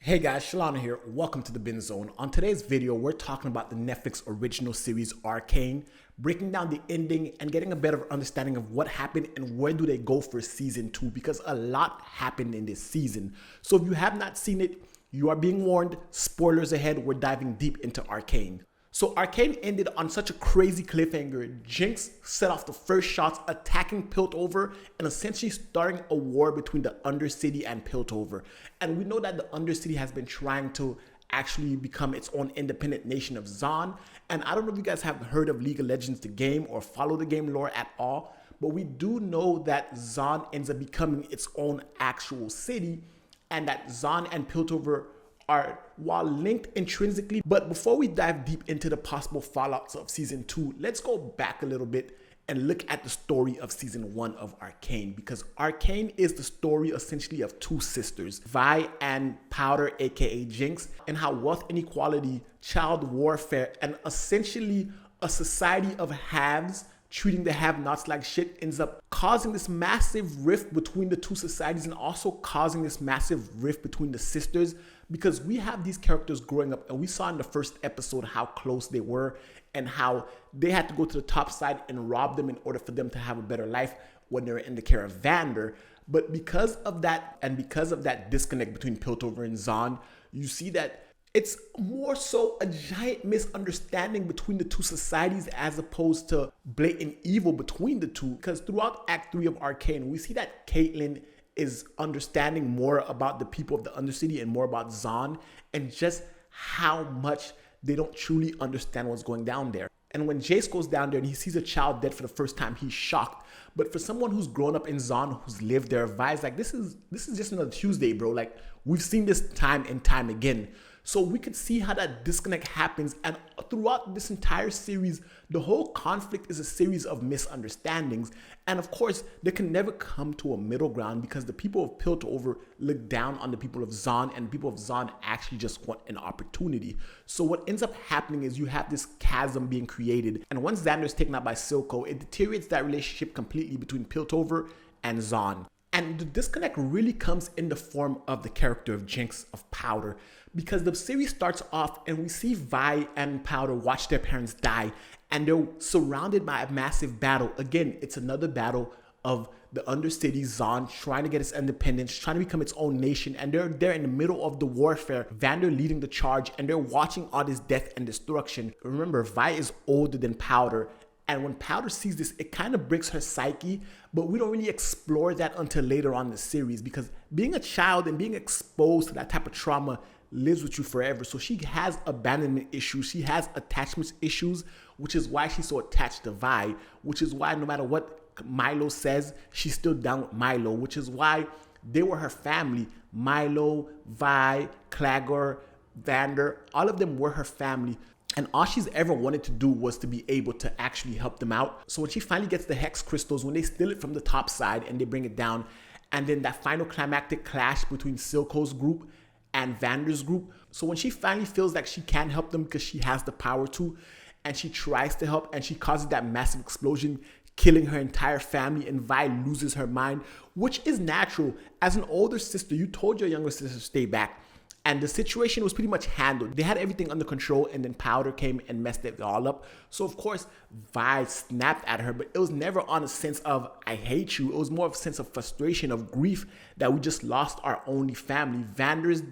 Hey guys, Shalana here. Welcome to the Bin Zone. On today's video, we're talking about the Netflix original series Arcane, breaking down the ending and getting a better understanding of what happened and where do they go for season 2, because a lot happened in this season. So if you have not seen it, you are being warned. Spoilers ahead. We're diving deep into Arcane. So Arcane ended on such a crazy cliffhanger. Jinx set off the first shots, attacking Piltover and essentially starting a war between the Undercity and Piltover. And we know that the Undercity has been trying to actually become its own independent nation of Zaun. And I don't know if you guys have heard of League of Legends, the game, or follow the game lore at all, but we do know that Zaun ends up becoming its own actual city, and that Zaun and Piltover are, while linked intrinsically. But before we dive deep into the possible fallouts of season 2, let's go back a little bit and look at the story of season 1 of Arcane, because Arcane is the story essentially of two sisters, Vi and Powder, aka Jinx, and how wealth inequality, child warfare, and essentially a society of haves treating the have-nots like shit ends up causing this massive rift between the two societies, and also causing this massive rift between the sisters, because we have these characters growing up and we saw in the first episode how close they were and how they had to go to the top side and rob them in order for them to have a better life when they were in the care of Vander. But because of that, and because of that disconnect between Piltover and Zaun, you see that it's more so a giant misunderstanding between the two societies as opposed to blatant evil between the two. Because throughout Act 3 of Arcane, we see that Caitlyn is understanding more about the people of the Undercity and more about Zaun, and just how much they don't truly understand what's going down there. And when Jace goes down there and he sees a child dead for the first time, he's shocked. But for someone who's grown up in Zaun, who's lived there, Vi's like, this is just another Tuesday, bro. Like, we've seen this time and time again. So we could see how that disconnect happens. And throughout this entire series, the whole conflict is a series of misunderstandings. And of course, there can never come to a middle ground, because the people of Piltover look down on the people of Zaun, and the people of Zaun actually just want an opportunity. So what ends up happening is you have this chasm being created. And once Xander is taken out by Silco, it deteriorates that relationship completely between Piltover and Zaun. And the disconnect really comes in the form of the character of Jinx, of Powder, because the series starts off and we see Vi and Powder watch their parents die, and they're surrounded by a massive battle. Again, it's another battle of the Undercity, Zaun, trying to get its independence, trying to become its own nation, and they're in the middle of the warfare, Vander leading the charge, and they're watching all this death and destruction. Remember, Vi is older than Powder, and when Powder sees this, it kind of breaks her psyche, but we don't really explore that until later on in the series, because being a child and being exposed to that type of trauma lives with you forever. So she has abandonment issues, she has attachment issues, which is why she's so attached to Vi, which is why no matter what Milo says, she's still down with Milo, which is why they were her family. Milo, Vi, Claggor, Vander, all of them were her family. And all she's ever wanted to do was to be able to actually help them out. So when she finally gets the Hex Crystals, when they steal it from the top side and they bring it down, and then that final climactic clash between Silco's group and Vander's group. So when she finally feels like she can help them because she has the power to, and she tries to help, and she causes that massive explosion, killing her entire family, and Vi loses her mind, which is natural. As an older sister, you told your younger sister to stay back, and the situation was pretty much handled. They had everything under control, and then Powder came and messed it all up. So of course, Vi snapped at her, but it was never on a sense of, I hate you. It was more of a sense of frustration, of grief, that we just lost our only family. Vander's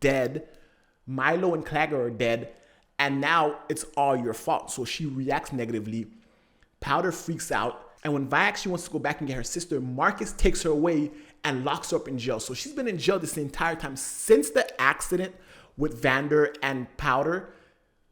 dead, Milo and Claggor are dead, and now it's all your fault. So she reacts negatively. Powder freaks out, and when Vi actually wants to go back and get her sister, Marcus takes her away and locks her up in jail. So she's been in jail this entire time, since the accident with Vander and Powder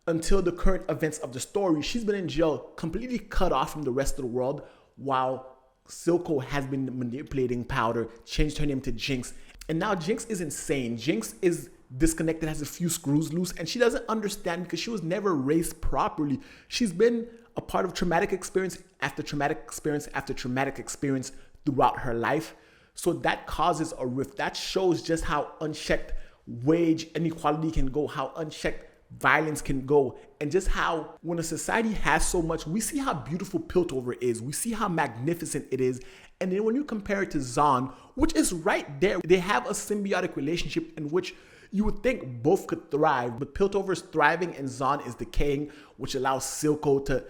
until the current events of the story. She's been in jail, completely cut off from the rest of the world, while Silco has been manipulating Powder, changed her name to Jinx. And now Jinx is insane. Jinx is disconnected, has a few screws loose, and she doesn't understand because she was never raised properly. She's been a part of traumatic experience after traumatic experience after traumatic experience throughout her life. So that causes a rift. That shows just how unchecked wage inequality can go, how unchecked violence can go, and just how when a society has so much, we see how beautiful Piltover is, we see how magnificent it is, and then when you compare it to Zaun, which is right there, they have a symbiotic relationship in which You would think both could thrive, but Piltover is thriving and Zaun is decaying, which allows Silco to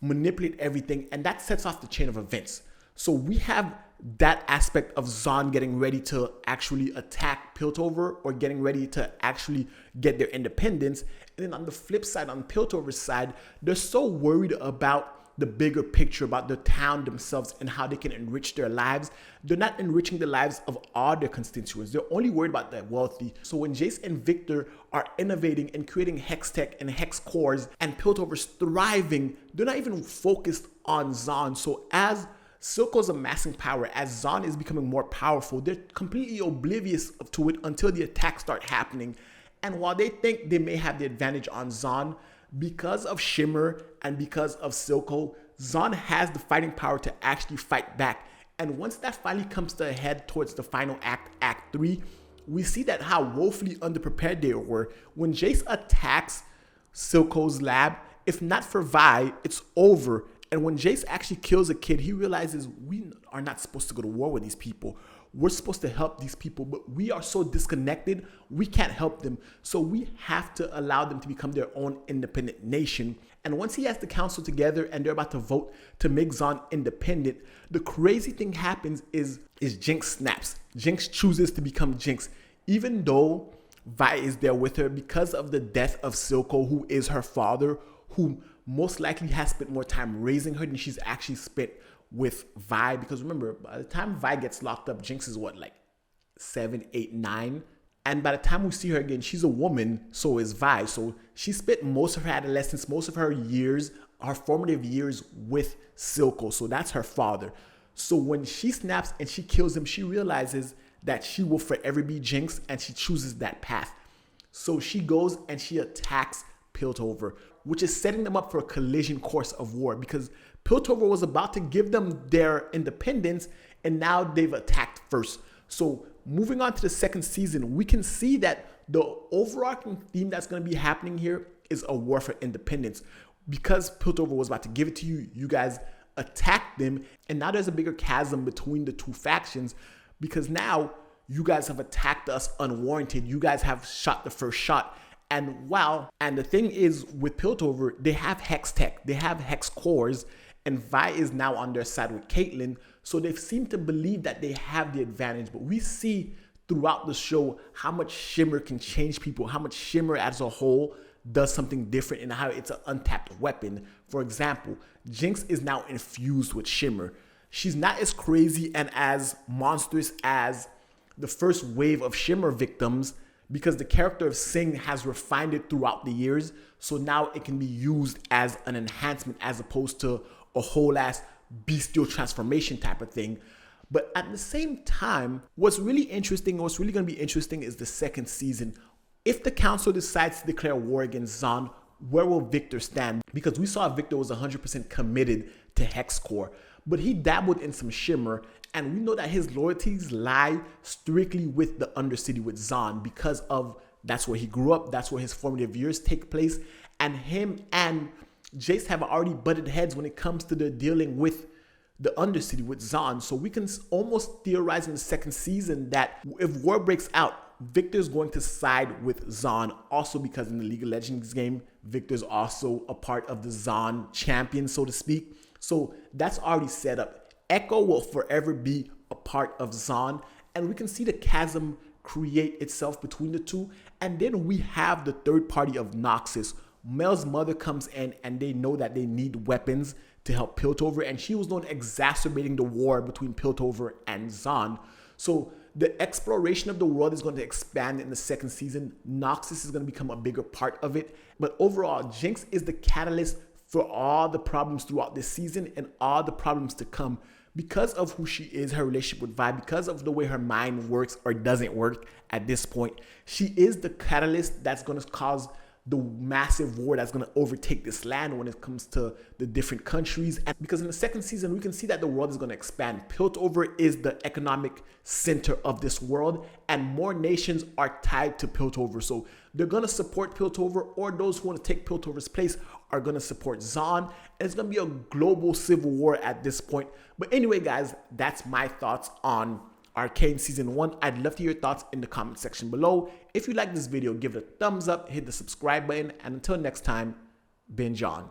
manipulate everything, and that sets off the chain of events. So we have that aspect of Zaun getting ready to actually attack Piltover, or getting ready to actually get their independence. And then on the flip side, on Piltover's side, they're so worried about the bigger picture, about the town themselves and how they can enrich their lives. They're not enriching the lives of all their constituents. They're only worried about the wealthy. So when Jace and Victor are innovating and creating hex tech and hex cores, and Piltover's thriving, they're not even focused on Zaun. So as Silco's amassing power, as Zaun is becoming more powerful, they're completely oblivious to it until the attacks start happening. And while they think they may have the advantage on Zaun, because of Shimmer and because of Silco, Zaun has the fighting power to actually fight back. And once that finally comes to a head towards the final act, Act 3, we see that how woefully underprepared they were. When Jace attacks Silco's lab, if not for Vi, it's over. And when Jace actually kills a kid, he realizes we are not supposed to go to war with these people. We're supposed to help these people, but we are so disconnected, we can't help them. So we have to allow them to become their own independent nation. And once he has the council together and they're about to vote to make Zaun independent, the crazy thing happens is Jinx snaps. Jinx chooses to become Jinx, even though Vi is there with her because of the death of Silco, who is her father, who most likely has spent more time raising her than she's actually spent with Vi. Because remember, by the time Vi gets locked up, Jinx is what, like 7, 8, 9? And by the time we see her again, she's a woman, so is Vi. So she spent most of her adolescence, most of her years, her formative years with Silco. So that's her father. So when she snaps and she kills him, she realizes that she will forever be Jinx, and she chooses that path. So she goes and she attacks Piltover, which is setting them up for a collision course of war, because Piltover was about to give them their independence, and now they've attacked first. So moving on to the second season, we can see that the overarching theme that's going to be happening here is a war for independence. Because Piltover was about to give it to you, you guys attacked them, and now there's a bigger chasm between the two factions, because now you guys have attacked us unwarranted. You guys have shot the first shot. And the thing is, with Piltover, they have hex tech, they have hex cores, and Vi is now on their side with Caitlyn. So they seem to believe that they have the advantage. But we see throughout the show how much Shimmer can change people, how much Shimmer as a whole does something different, and how it's an untapped weapon. For example, Jinx is now infused with Shimmer. She's not as crazy and as monstrous as the first wave of Shimmer victims, because the character of Sing has refined it throughout the years. So now it can be used as an enhancement as opposed to a whole ass bestial transformation type of thing. But at the same time, what's really interesting, what's really going to be interesting is the second season. If the council decides to declare war against Zaun, where will Victor stand? Because we saw Victor was 100% committed to Hexcore, but he dabbled in some Shimmer, and we know that his loyalties lie strictly with the Undercity, with Zaun, because of that's where he grew up, that's where his formative years take place, and him and Jace have already butted heads when it comes to the dealing with the Undercity, with Zaun. So we can almost theorize in the second season that if war breaks out, Victor's going to side with Zaun, also because in the League of Legends game, Victor's also a part of the Zaun champion, so to speak. So that's already set up. Echo will forever be a part of Zaun, and we can see the chasm create itself between the two. And then we have the third party of Noxus. Mel's mother comes in, and they know that they need weapons to help Piltover, and she was the one exacerbating the war between Piltover and Zaun. So the exploration of the world is going to expand in the second season. Noxus is going to become a bigger part of it. But overall, Jinx is the catalyst for all the problems throughout this season and all the problems to come, because of who she is, her relationship with Vi, because of the way her mind works or doesn't work at this point. She is the catalyst that's going to cause the massive war that's going to overtake this land when it comes to the different countries. And because in the second season, we can see that the world is going to expand. Piltover is the economic center of this world, and more nations are tied to Piltover. So they're going to support Piltover, or those who want to take Piltover's place are going to support Zaun. And it's going to be a global civil war at this point. But anyway, guys, that's my thoughts on Arcane Season 1. I'd love to hear your thoughts in the comment section below. If you like this video, give it a thumbs up, hit the subscribe button, and until next time, binge on.